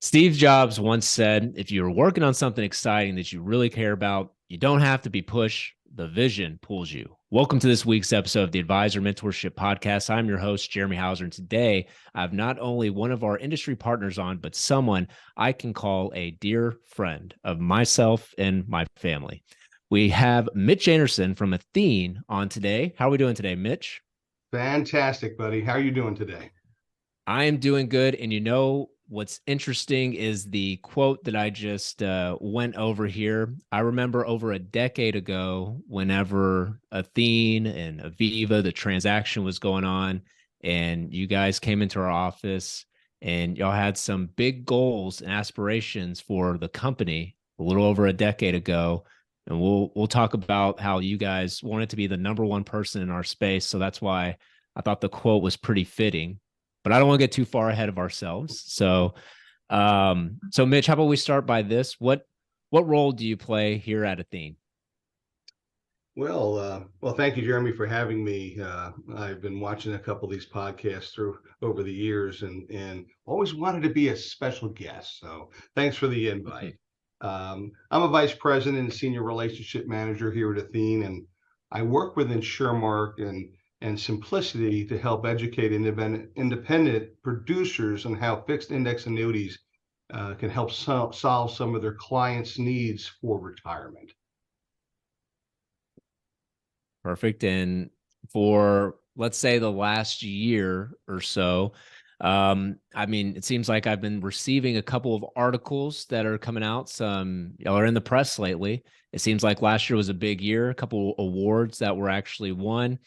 Steve Jobs once said, if you're working on something exciting that you really care about, you don't have to be pushed. The vision pulls you. Welcome to this week's episode of the Advisor Mentorship Podcast. I'm your host, Jeremy Hauser. And today I have not only one of our industry partners on, but someone I can call a dear friend of myself and my family. We have Mitch Anderson from Athene on today. How are we doing today, Mitch? Fantastic, buddy. How are you doing today? I am doing good. And you know what's interesting is the quote that I just went over here. I remember over a decade ago, whenever Athene and Aviva, the transaction was going on, and you guys came into our office and y'all had some big goals and aspirations for the company a little over a decade ago. And we'll talk about how you guys wanted to be the number one person in our space. So that's why I thought the quote was pretty fitting, but I don't want to get too far ahead of ourselves. So Mitch, how about we start by this? What role do you play here at Athene? Well, thank you, Jeremy, for having me. I've been watching a couple of these podcasts through over the years, and always wanted to be a special guest. So thanks for the invite. I'm a vice president and senior relationship manager here at Athene, and I work with InsurMark and Simplicity to help educate independent producers on how fixed index annuities can help solve some of their clients' needs for retirement. Perfect. And for let's say the last year or so, I mean, it seems like I've been receiving a couple of articles that are coming out. Some y'all are in the press lately. It seems like last year was a big year, a couple awards that were actually won.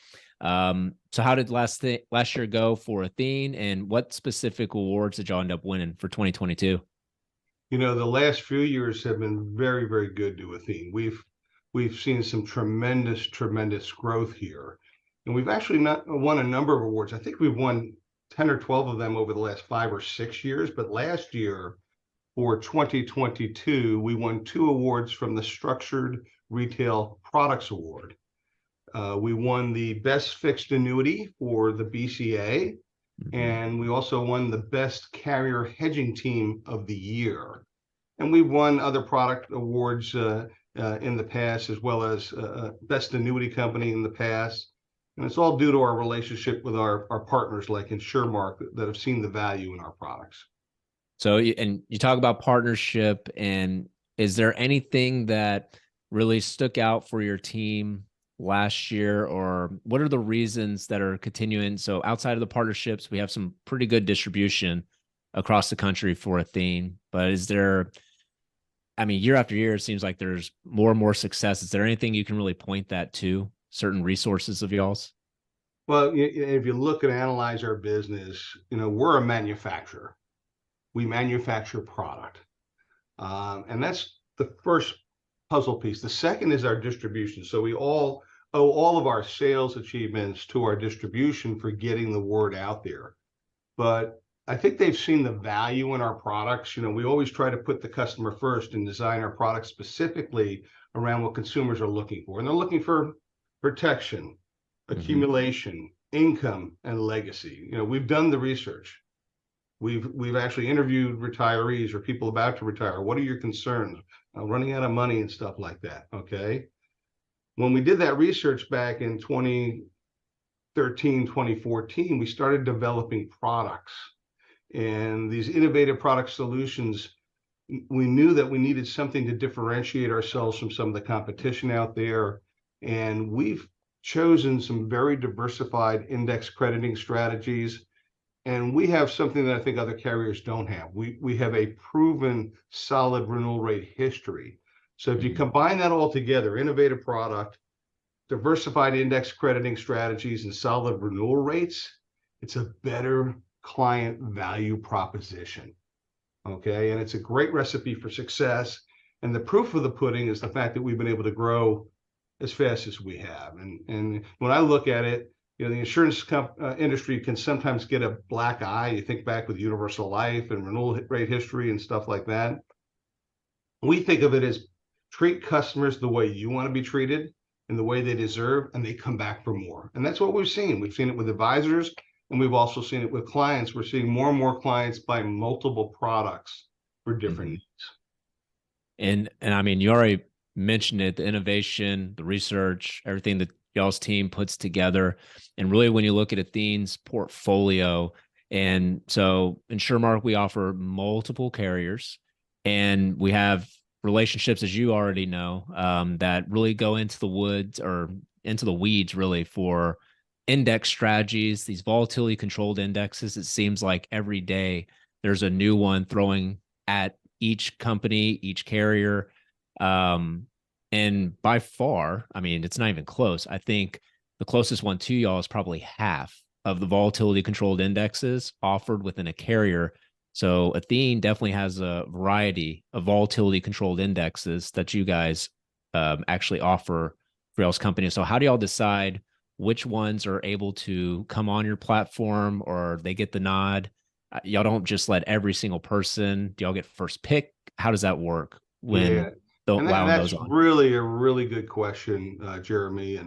So how did last year go for Athene, and what specific awards did y'all end up winning for 2022? You know, the last few years have been very, very good to Athene. We've seen some tremendous growth here, and we've actually not won a number of awards. I think we've won 10 or 12 of them over the last 5 or 6 years. But last year, for 2022, we won two awards from the Structured Retail Products Award. We won the Best Fixed Annuity for the BCA, and we also won the Best Carrier Hedging Team of the Year. And we've won other product awards in the past, as well as Best Annuity Company in the past. And it's all due to our relationship with our partners like InsurMark that have seen the value in our products. So, and you talk about partnership, and is there anything that really stuck out for your team last year, or what are the reasons that are continuing? So, outside of the partnerships, we have some pretty good distribution across the country for Athene, but is there, I mean, year after year, it seems like there's more and more success. Is there anything you can really point that to, certain resources of y'all's? Well, if you look and analyze our business, we're a manufacturer. We manufacture product. And that's the first puzzle piece. The second is our distribution. So we all owe all of our sales achievements to our distribution for getting the word out there. But I think they've seen the value in our products. We always try to put the customer first and design our products specifically around what consumers are looking for. And they're looking for protection, accumulation, income, and legacy. We've done the research. We've actually interviewed retirees or people about to retire. What are your concerns? Running out of money and stuff like that. Okay. When we did that research back in 2013, 2014, we started developing products, and these innovative product solutions. We knew that we needed something to differentiate ourselves from some of the competition out there. And we've chosen some very diversified index crediting strategies. And we have something that I think other carriers don't have. We have a proven solid renewal rate history. So if you combine that all together, innovative product, diversified index crediting strategies, and solid renewal rates, it's a better client value proposition. Okay. And it's a great recipe for success. And the proof of the pudding is the fact that we've been able to grow as fast as we have. And when I look at it, the insurance industry can sometimes get a black eye. You think back with universal life and renewal rate history and stuff like that. We think of it as treat customers the way you want to be treated and the way they deserve, and they come back for more. And that's what we've seen. We've seen it with advisors, and we've also seen it with clients. We're seeing more and more clients buy multiple products for different Mhm. needs. And I mean, you already mentioned it, the innovation, the research, everything that y'all's team puts together. And really, when you look at Athene's portfolio, and so InsurMark, we offer multiple carriers, and we have relationships, as you already know, that really go into the woods or into the weeds, really, for index strategies, these volatility controlled indexes. It seems like every day there's a new one throwing at each company, each carrier. Um, and by far, I mean, it's not even close. I think the closest one to y'all is probably half of the volatility controlled indexes offered within a carrier. So Athene definitely has a variety of volatility controlled indexes that you guys actually offer for y'all's company. So how do y'all decide which ones are able to come on your platform or they get the nod? Y'all don't just let every single person. Do y'all get first pick? How does that work Yeah, when and allowing that's those on? really a really good question, Jeremy.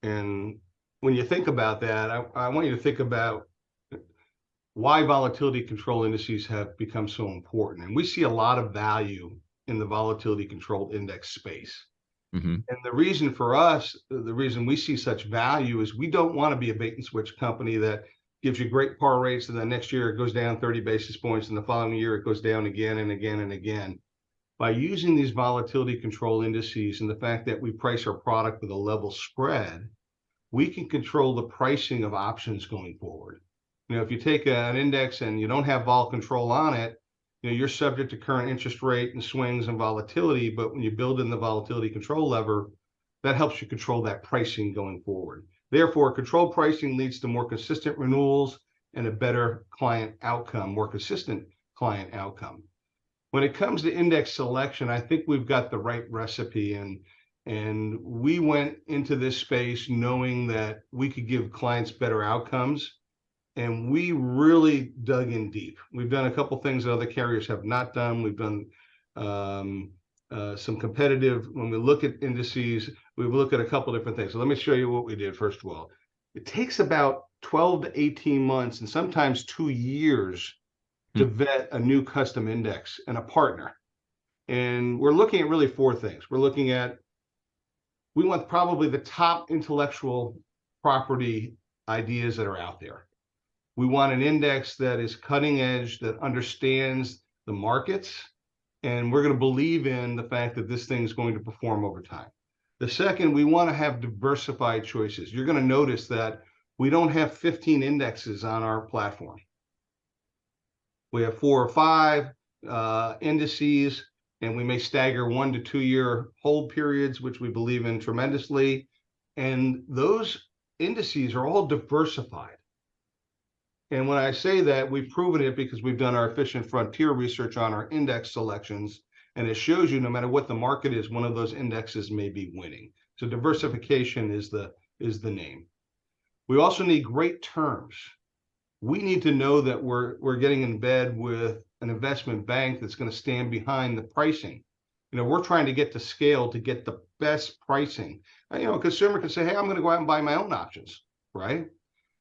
And when you think about that, I want you to think about why volatility control indices have become so important. And we see a lot of value in the volatility controlled index space. Mm-hmm. And the reason for us, the reason we see such value is we don't want to be a bait and switch company that gives you great par rates and then next year it goes down 30 basis points and the following year it goes down again and again and again. By using these volatility control indices and the fact that we price our product with a level spread, we can control the pricing of options going forward. If you take an index and you don't have vol control on it, you're subject to current interest rate and swings and volatility. But when you build in the volatility control lever, that helps you control that pricing going forward. Therefore, controlled pricing leads to more consistent renewals and a better client outcome, more consistent client outcome. When it comes to index selection, I think we've got the right recipe, and we went into this space knowing that we could give clients better outcomes, and we really dug in deep. We've done a couple things that other carriers have not done. We've done some competitive. When we look at indices, we look at a couple different things. So let me show you what we did. First of all, it takes about 12 to 18 months and sometimes 2 years to vet a new custom index and a partner. And we're looking at really four things. We want probably the top intellectual property ideas that are out there. We want an index that is cutting edge, that understands the markets, and we're going to believe in the fact that this thing is going to perform over time. The second, we want to have diversified choices. You're going to notice that we don't have 15 indexes on our platform. We have 4 or 5 indices, and we may stagger 1 to 2 year hold periods, which we believe in tremendously. And those indices are all diversified. And when I say that, we've proven it because we've done our efficient frontier research on our index selections. And it shows you no matter what the market is, one of those indexes may be winning. So diversification is the name. We also need great terms. We need to know that we're getting in bed with an investment bank that's going to stand behind the pricing. We're trying to get to scale to get the best pricing. A consumer can say, hey, I'm going to go out and buy my own options, right?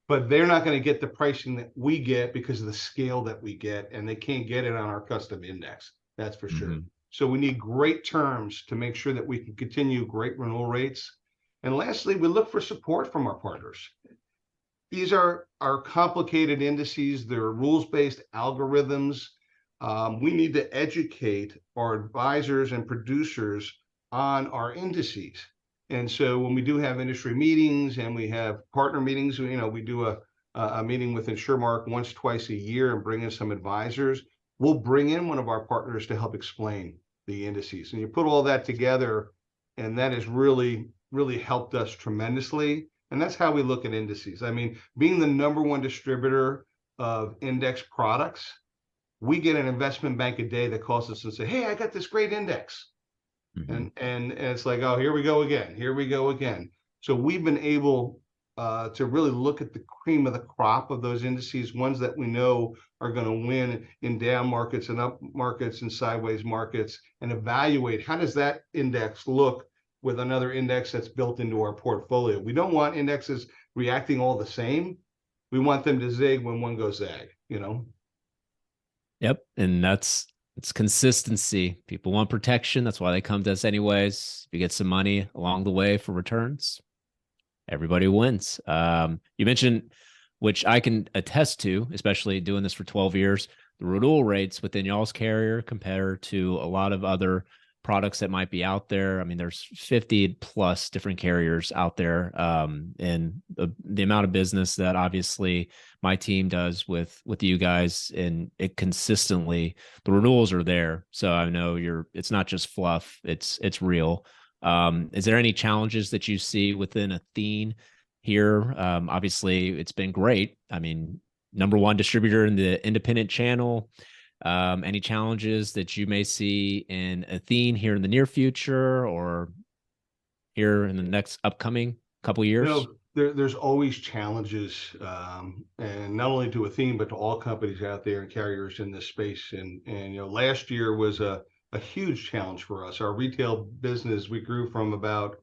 But they're not going to get the pricing that we get because of the scale that we get, and they can't get it on our custom index. That's for sure. Mm-hmm. So we need great terms to make sure that we can continue great renewal rates. And lastly, we look for support from our partners. These are complicated indices. They're rules-based algorithms. We need to educate our advisors and producers on our indices. And so when we do have industry meetings and we have partner meetings, we do a meeting with InsurMark once, twice a year and bring in some advisors. We'll bring in one of our partners to help explain the indices. And you put all that together, and that has really, really helped us tremendously. And that's how we look at indices. I mean, being the #1 distributor of index products, we get an investment bank a day that calls us and say, hey, I got this great index. Mm-hmm. And it's like, oh, here we go again. Here we go again. So we've been able to really look at the cream of the crop of those indices, ones that we know are going to win in down markets and up markets and sideways markets, and evaluate how does that index look with another index that's built into our portfolio. We don't want indexes reacting all the same. We want them to zig when one goes zag. Yep. And that's It's consistency. People want protection. That's why they come to us anyways. If you get some money along the way for returns, everybody wins. You mentioned, which I can attest to, especially doing this for 12 years, the renewal rates within y'all's carrier compared to a lot of other products that might be out there. I mean, there's 50 plus different carriers out there. And the amount of business that obviously my team does with you guys, and it consistently, the renewals are there. So I know it's not just fluff, it's real. Is there any challenges that you see within Athene here? Obviously, it's been great. I mean, number one distributor in the independent channel. Any challenges that you may see in Athene here in the near future or here in the next upcoming couple years? There's always challenges, and not only to Athene, but to all companies out there and carriers in this space. And last year was a huge challenge for us. Our retail business, we grew from about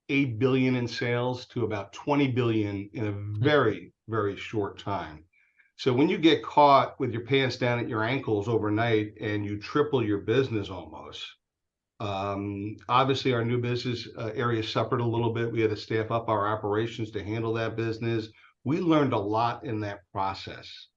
8 billion in sales to about 20 billion in a very, very short time. So when you get caught with your pants down at your ankles overnight and you triple your business almost, obviously our new business area suffered a little bit. We had to staff up our operations to handle that business. We learned a lot in that process.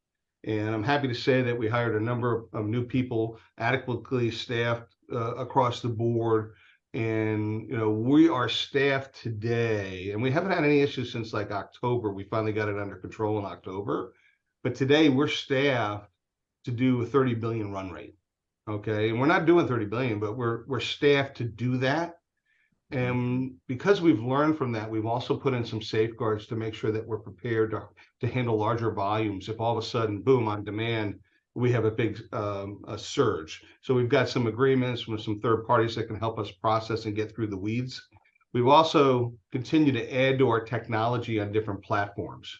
And I'm happy to say that we hired a number of new people, adequately staffed across the board. And we are staffed today, and we haven't had any issues since like October. We finally got it under control in October. But today we're staffed to do a 30 billion run rate. Okay. And we're not doing 30 billion, but we're staffed to do that. And because we've learned from that, we've also put in some safeguards to make sure that we're prepared to handle larger volumes. If all of a sudden, boom, on demand, we have a big a surge. So we've got some agreements with some third parties that can help us process and get through the weeds. We've also continued to add to our technology on different platforms.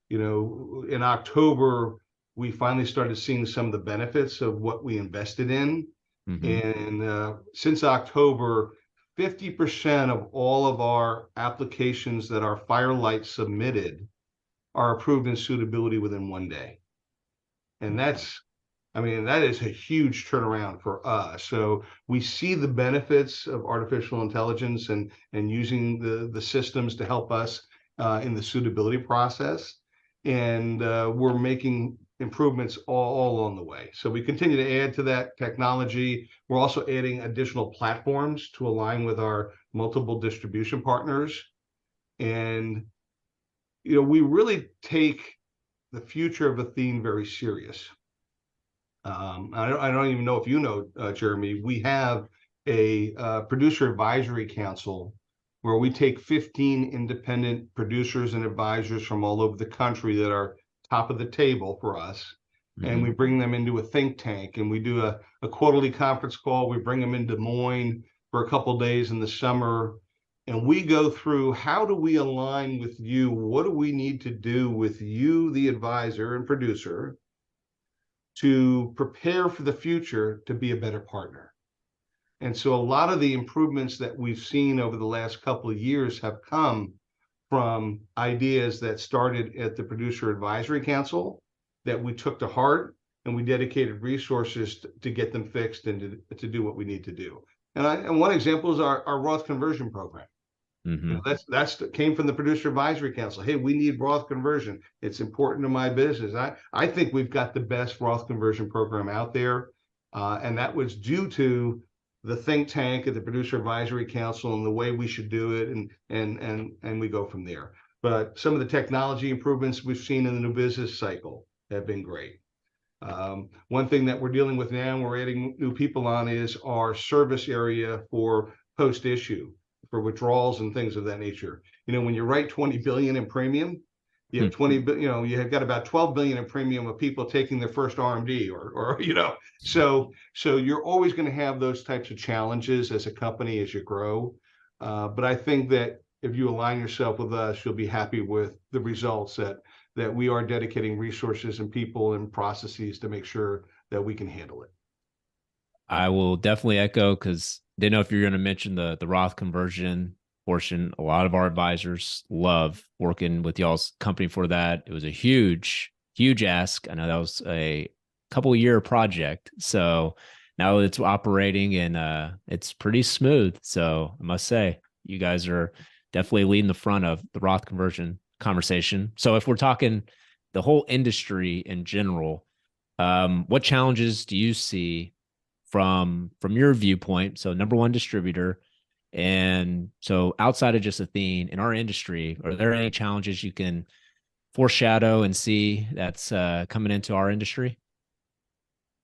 In October, we finally started seeing some of the benefits of what we invested in. And since October, 50% of all of our applications that our Firelight submitted are approved in suitability within 1 day. And that is a huge turnaround for us. So we see the benefits of artificial intelligence and using the systems to help us in the suitability process. And we're making improvements all along the way. So we continue to add to that technology. We're also adding additional platforms to align with our multiple distribution partners. And, we really take the future of Athene very serious. I don't even know if you know, Jeremy, we have a producer advisory council where we take 15 independent producers and advisors from all over the country that are top of the table for us. And we bring them into a think tank, and we do a quarterly conference call. We bring them in Des Moines for a couple of days in the summer. And we go through, how do we align with you? What do we need to do with you, the advisor and producer, to prepare for the future to be a better partner? And so a lot of the improvements that we've seen over the last couple of years have come from ideas that started at the Producer Advisory Council that we took to heart, and we dedicated resources to get them fixed and to do what we need to do. And one example is our Roth Conversion program. That's came from the Producer Advisory Council. Hey, we need Roth Conversion. It's important to my business. I think we've got the best Roth Conversion program out there, and that was due to the think tank at the Producer Advisory Council and the way we should do it, and we go from there. But some of the technology improvements we've seen in the new business cycle have been great. One thing that we're dealing with now, we're adding new people on, is our service area for post-issue, for withdrawals and things of that nature. When you write 20 billion in premium, you have 20, you have got about 12 billion in premium of people taking their first RMD so you're always going to have those types of challenges as a company as you grow. But I think that if you align yourself with us, you'll be happy with the results that we are dedicating resources and people and processes to make sure that we can handle it. I will definitely echo, because didn't know if you're going to mention the Roth conversion portion. A lot of our advisors love working with y'all's company for that. It was a huge ask. I know that was a couple year project. So now it's operating and it's pretty smooth. So I must say, you guys are definitely leading the front of the Roth conversion conversation. So if we're talking the whole industry in general, what challenges do you see from your viewpoint? So number one distributor, and so outside of just Athene in our industry, are there any challenges you can foreshadow and see that's coming into our industry?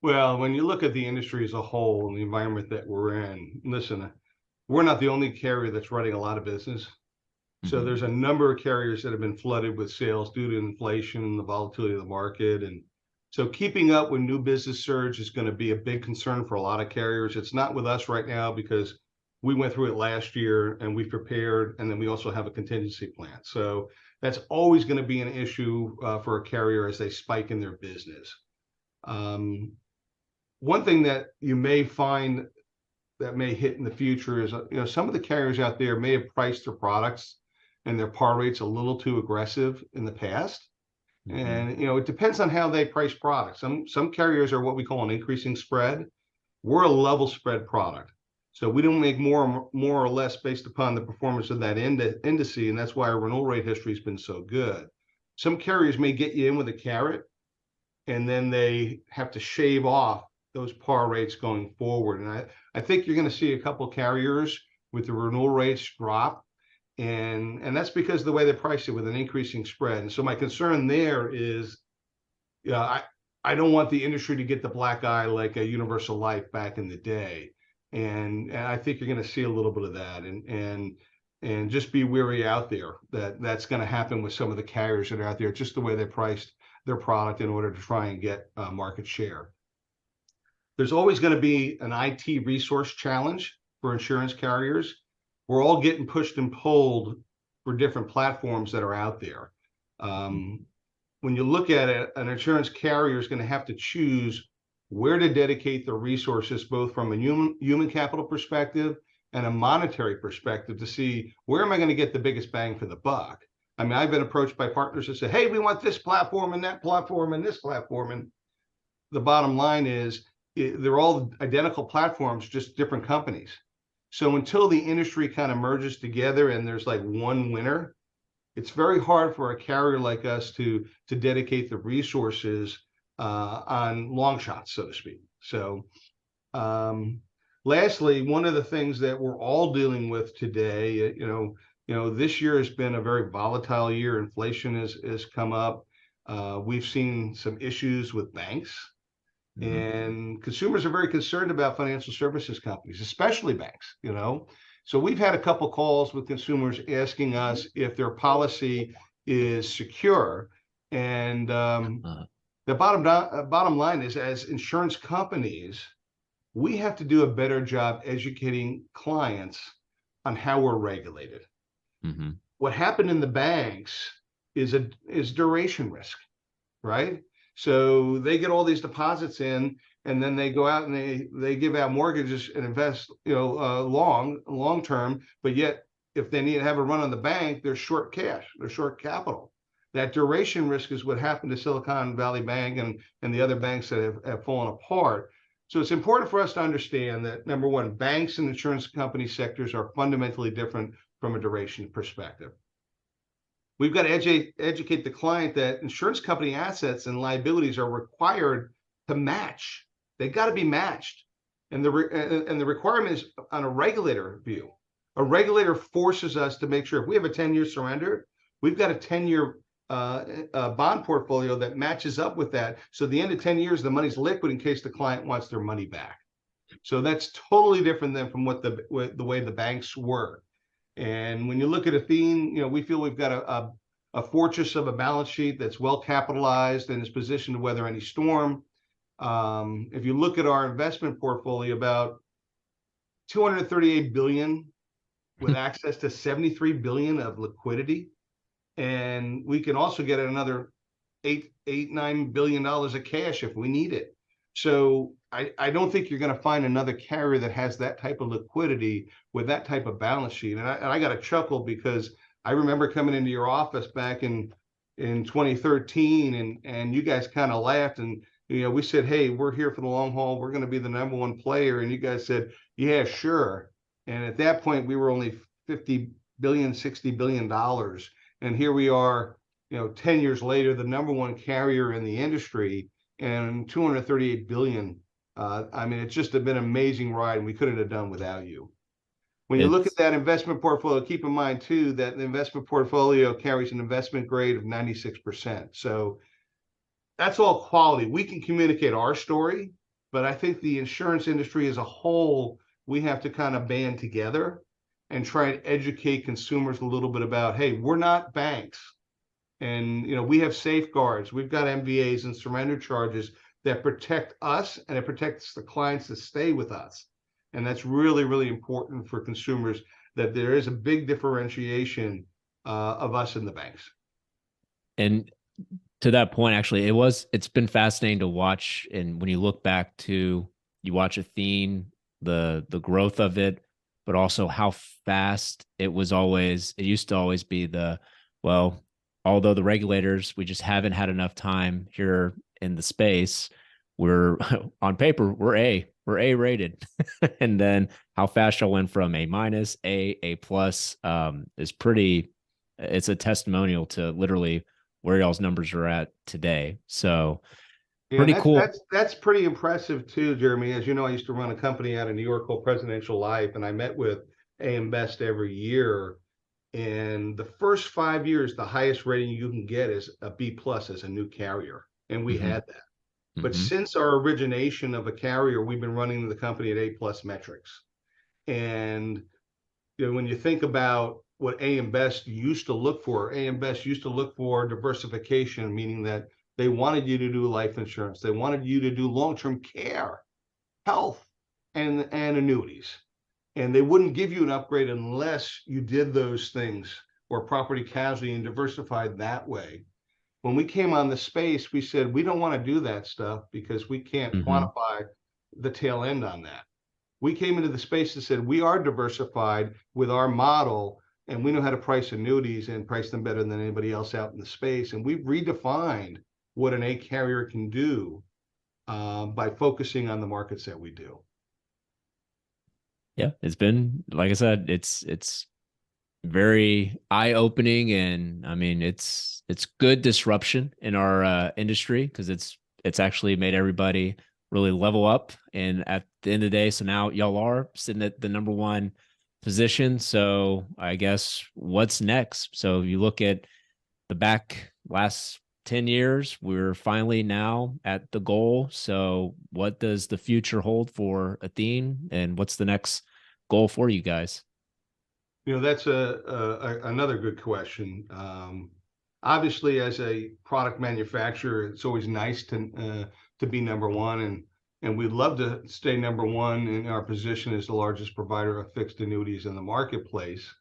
Well, when you look at the industry as a whole and the environment that we're in, listen, we're not the only carrier that's running a lot of business. So Mm-hmm. there's a number of carriers that have been flooded with sales due to inflation and the volatility of the market. And so keeping up with new business surge is going to be a big concern for a lot of carriers. It's not with us right now because we went through it last year and we prepared, and then we also have a contingency plan. So that's always going to be an issue for a carrier as they spike in their business. One thing that you may find that may hit in the future is, some of the carriers out there may have priced their products and their par rates a little too aggressive in the past. Mm-hmm. And, it depends on how they price products. Some carriers are what we call an increasing spread. We're a level spread product. So we don't make more or less based upon the performance of that index, and that's why our renewal rate history has been so good. Some carriers may get you in with a carrot, and then they have to shave off those par rates going forward. And I think you're going to see a couple of carriers with the renewal rates drop. And that's because of the way they price it with an increasing spread. And so my concern there is, I don't want the industry to get the black eye like a Universal Life back in the day. And I think you're going to see a little bit of that. And just be wary out there that that's going to happen with some of the carriers that are out there, just the way they priced their product in order to try and get market share. There's always going to be an IT resource challenge for insurance carriers. We're all getting pushed and pulled for different platforms that are out there. When you look at it, an insurance carrier is going to have to choose where to dedicate their resources, both from a human capital perspective and a monetary perspective, to see where am I going to get the biggest bang for the buck. I mean, I've been approached by partners that say, hey, we want this platform and that platform and this platform. And the bottom line is they're all identical platforms, just different companies. So until the industry kind of merges together and there's like one winner, it's very hard for a carrier like us to dedicate the resources on long shots, so to speak. So lastly, one of the things that we're all dealing with today, this year has been a very volatile year. Inflation has come up. We've seen some issues with banks. Mm-hmm. And consumers are very concerned about financial services companies, especially banks, So we've had a couple calls with consumers asking us if their policy is secure. And the bottom line is, as insurance companies, we have to do a better job educating clients on how we're regulated. Mm-hmm. What happened in the banks is duration risk, right? So they get all these deposits in, and then they go out and they give out mortgages and invest, long term. But yet, if they need to have a run on the bank, they're short cash, they're short capital. That duration risk is what happened to Silicon Valley Bank and the other banks that have fallen apart. So it's important for us to understand that, number one, banks and insurance company sectors are fundamentally different from a duration perspective. We've got to educate the client that insurance company assets and liabilities are required to match. They've got to be matched. And the requirement is on a regulator view. A regulator forces us to make sure if we have a 10-year surrender, we've got a 10-year bond portfolio that matches up with that. So at the end of 10 years, the money's liquid in case the client wants their money back. So that's totally different than from what the way the banks work. And when you look at Athene, we feel we've got a fortress of a balance sheet that's well capitalized and is positioned to weather any storm. If you look at our investment portfolio, about $238 billion with access to $73 billion of liquidity. And we can also get another $9 billion of cash if we need it. So I don't think you're going to find another carrier that has that type of liquidity with that type of balance sheet. And I got a chuckle because I remember coming into your office back in 2013, and you guys kind of laughed and We said, hey, we're here for the long haul. We're going to be the number one player. And you guys said, yeah, sure. And at that point, we were only 50 billion, $60 billion. And here we are, 10 years later, the number one carrier in the industry and 238 billion. I mean, it's just been an amazing ride, and we couldn't have done without you. When you look at It's that investment portfolio, keep in mind too that the investment portfolio carries an investment grade of 96%. So that's all quality. We can communicate our story, but I think the insurance industry as a whole, we have to kind of band together and try and educate consumers a little bit about, hey, we're not banks. And we have safeguards. We've got MVAs and surrender charges that protect us, and it protects the clients that stay with us. And that's really, really important for consumers, that there is a big differentiation of us and the banks. and to that point, actually, it's been fascinating to watch. And when you look back to, you watch Athene, the growth of it, but also how fast it used to always be well, although the regulators, we just haven't had enough time here in the space. We're on paper, we're A rated. And then how fast y'all went from A plus, is it's a testimonial to literally where y'all's numbers are at today. So Yeah, pretty that's cool. that's that's pretty impressive too, Jeremy. As you know, I used to run a company out of New York called Presidential Life, and I met with AM Best every year. And the first 5 years, the highest rating you can get is a B plus as a new carrier, and we Mm-hmm, had that. But mm-hmm. since our origination of a carrier, we've been running the company at A plus metrics. And when you think about what AM Best used to look for, AM Best used to look for diversification, meaning that they wanted you to do life insurance. They wanted you to do long-term care, health, and annuities. And they wouldn't give you an upgrade unless you did those things, or property casualty, and diversified that way. When we came on the space, we said, we don't want to do that stuff because we can't Mm-hmm. quantify the tail end on that. We came into the space and said, we are diversified with our model, and we know how to price annuities and price them better than anybody else out in the space. And we've redefined what an A carrier can do by focusing on the markets that we do. Yeah, it's been, like I said, it's very eye-opening. And I mean, it's good disruption in our industry, because it's actually made everybody really level up. And at the end of the day, so now y'all are sitting at the number one position. So I guess what's next? So you look at the back last 10 years, we're finally now at the goal. So what does the future hold for Athene, and what's the next goal for you guys? That's another good question. Obviously, as a product manufacturer, it's always nice to be number one, and we'd love to stay number one in our position as the largest provider of fixed annuities in the marketplace.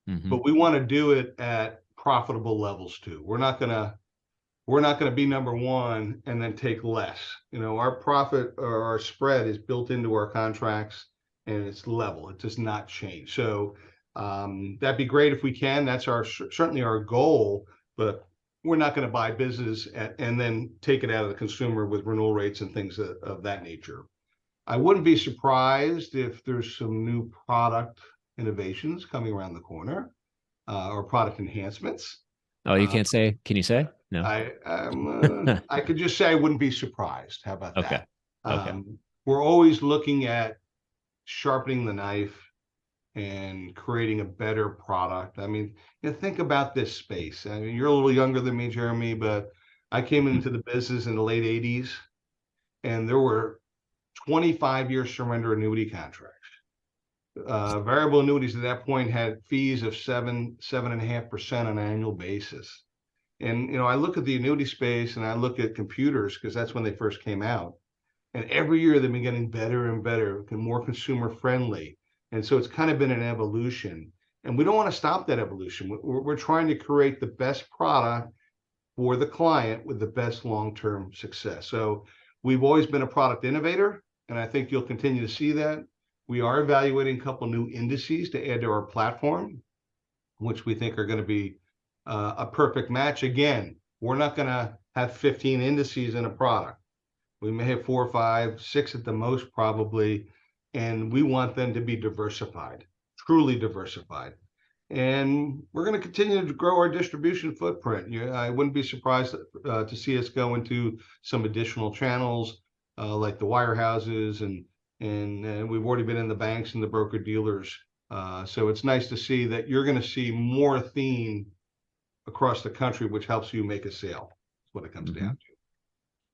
Mm-hmm. But we want to do it at profitable levels too. We're not going to be number one and then take less. Our profit or our spread is built into our contracts, and it's level. It does not change. So that'd be great if we can. That's certainly our goal, but we're not going to buy business and then take it out of the consumer with renewal rates and things of that nature. I wouldn't be surprised if there's some new product innovations coming around the corner, or product enhancements. Oh, you Uh, can't say? Can you say? No. I could just say I wouldn't be surprised. How about Okay. that? Okay. We're always looking at sharpening the knife and creating a better product. I mean, think about this space. I mean, you're a little younger than me, Jeremy, but I came into the business in the late 80s, and there were 25-year surrender annuity contracts. Variable annuities at that point had fees of 7.5% on an annual basis. And I look at the annuity space and I look at computers, because that's when they first came out. And every year they've been getting better and better and more consumer friendly. And so it's kind of been an evolution. And we don't want to stop that evolution. We're trying to create the best product for the client with the best long-term success. So we've always been a product innovator, and I think you'll continue to see that. We are evaluating a couple new indices to add to our platform, which we think are going to be a perfect match. Again, we're not going to have 15 indices in a product. We may have 4 or 5, 6 at the most probably, and we want them to be diversified, truly diversified. And we're going to continue to grow our distribution footprint. I wouldn't be surprised to see us go into some additional channels like the wirehouses, and we've already been in the banks and the broker dealers. So it's nice to see that you're going to see more Athene across the country, which helps you make a sale. That's what it comes down to.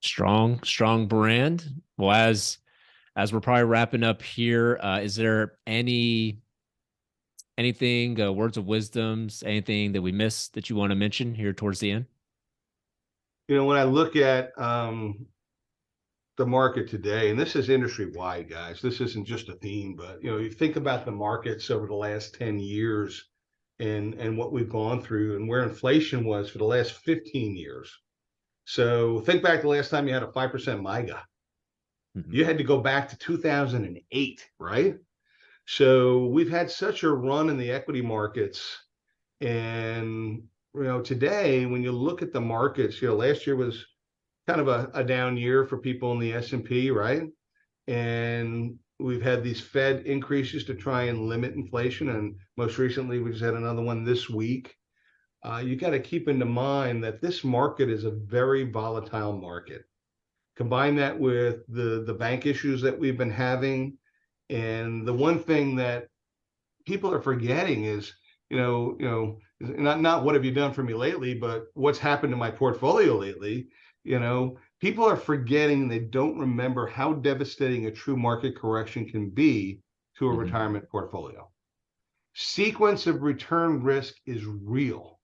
Strong brand. Well, as we're probably wrapping up here, is there anything, words of wisdoms, anything that we missed that you want to mention here towards the end? When I look at the market today, and this is industry wide, guys, this isn't just Athene, but you think about the markets over the last 10 years and what we've gone through and where inflation was for the last 15 years. So think back the last time you had a 5% MIGA. You had to go back to 2008, right? So we've had such a run in the equity markets. And, today, when you look at the markets, last year was kind of a down year for people in the S&P, right? And we've had these Fed increases to try and limit inflation. And most recently, we just had another one this week. You got to keep into mind that this market is a very volatile market. Combine that with the bank issues that we've been having. And the one thing that people are forgetting is, not what have you done for me lately, but what's happened to my portfolio lately. People are forgetting, they don't remember how devastating a true market correction can be to a retirement portfolio. Sequence of return risk is real.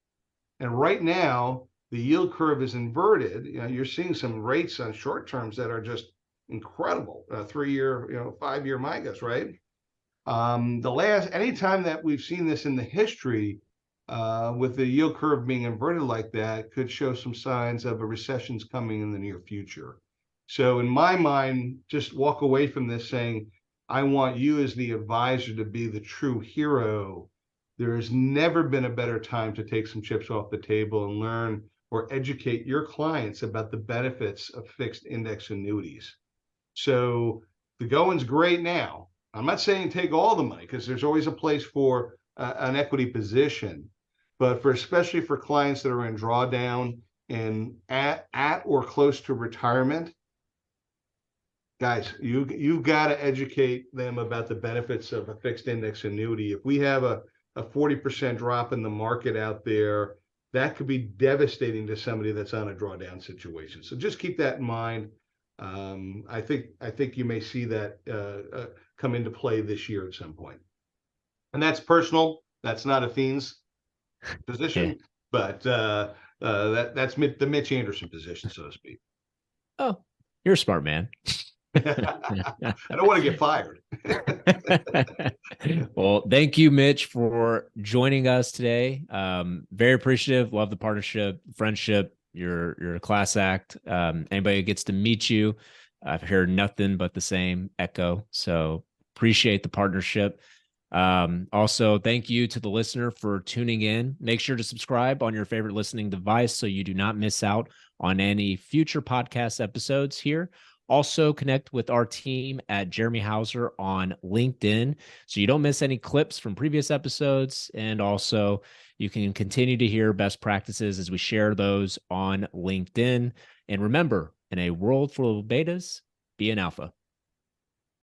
And right now, the yield curve is inverted. You're seeing some rates on short terms that are just incredible. 3-year, 5-year MIGAs, right? Anytime that we've seen this in the history, with the yield curve being inverted like that, could show some signs of a recession's coming in the near future. So in my mind, just walk away from this saying, I want you as the advisor to be the true hero. There has never been a better time to take some chips off the table and learn or educate your clients about the benefits of fixed index annuities. So the going's great now. I'm not saying take all the money, because there's always a place for an equity position, but especially for clients that are in drawdown and at or close to retirement, guys, you got to educate them about the benefits of a fixed index annuity. If we have a 40% drop in the market out there, that could be devastating to somebody that's on a drawdown situation. So just keep that in mind. I think you may see that come into play this year at some point. And that's personal. That's not Athene's position, but that's the Mitch Anderson position, so to speak. Oh, you're a smart man. I don't want to get fired. Well, thank you, Mitch, for joining us today. Very appreciative. Love the partnership, friendship. You're a class act. Anybody who gets to meet you, I've heard nothing but the same echo. So appreciate the partnership. Also, thank you to the listener for tuning in. Make sure to subscribe on your favorite listening device so you do not miss out on any future podcast episodes here. Also, connect with our team at Jeremy Hauser on LinkedIn so you don't miss any clips from previous episodes. And also, you can continue to hear best practices as we share those on LinkedIn. And remember, in a world full of betas, be an alpha.